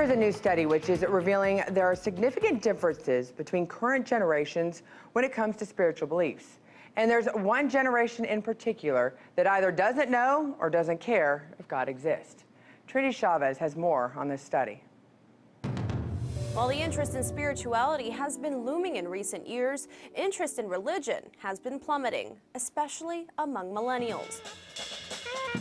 There's a new study which is revealing there are significant differences between current generations when it comes to spiritual beliefs. And there's one generation in particular that either doesn't know or doesn't care if God exists. Trinity Chavez has more on this study. While the interest in spirituality has been looming in recent years, interest in religion has been plummeting, especially among millennials.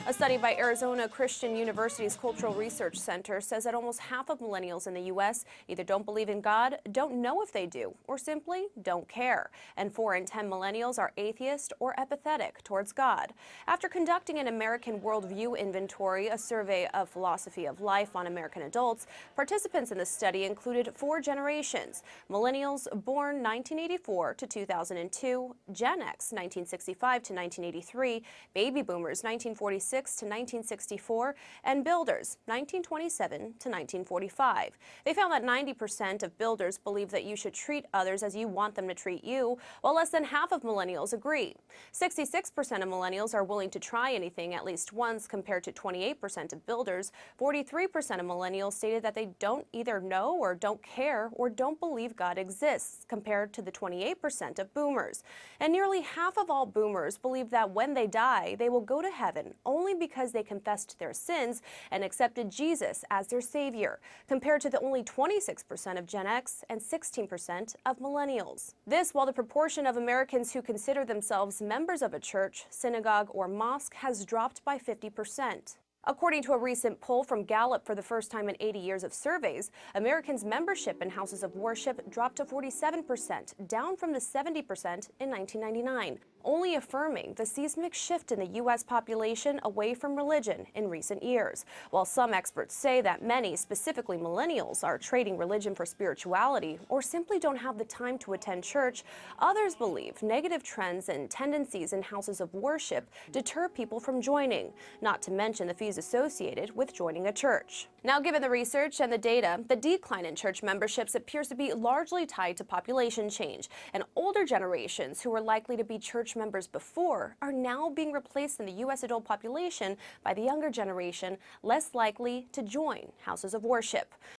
A study by Arizona Christian University's Cultural Research Center says that almost half of millennials in the U.S. either don't believe in God, don't know if they do, or simply don't care. And 4 in 10 millennials are atheist or apathetic towards God. After conducting an American Worldview Inventory, a survey of philosophy of life on American adults, participants in the study included 4 generations: millennials born 1984 to 2002, Gen X 1965 to 1983, baby boomers 1946 to 1964, and builders 1927 to 1945. They found that 90% of builders believe that you should treat others as you want them to treat you, while less than half of millennials agree. 66% of millennials are willing to try anything at least once, compared to 28% of builders. 43% of millennials stated that they don't either know or don't care or don't believe God exists, compared to the 28% of boomers. And nearly half of all boomers believe that when they die, they will go to heaven only because they confessed their sins and accepted Jesus as their Savior, compared to the only 26% of Gen X and 16% of millennials. This while the proportion of Americans who consider themselves members of a church, synagogue, or mosque has dropped by 50%. According to a recent poll from Gallup, for the first time in 80 years of surveys, Americans' membership in houses of worship dropped to 47%, down from the 70% in 1999, only affirming the seismic shift in the U.S. population away from religion in recent years. While some experts say that many, specifically millennials, are trading religion for spirituality or simply don't have the time to attend church, others believe negative trends and tendencies in houses of worship deter people from joining, not to mention the fees associated with joining a church. Now, given the research and the data, the decline in church memberships appears to be largely tied to population change, and older generations who were likely to be church members before are now being replaced in the U.S. adult population by the younger generation, less likely to join houses of worship.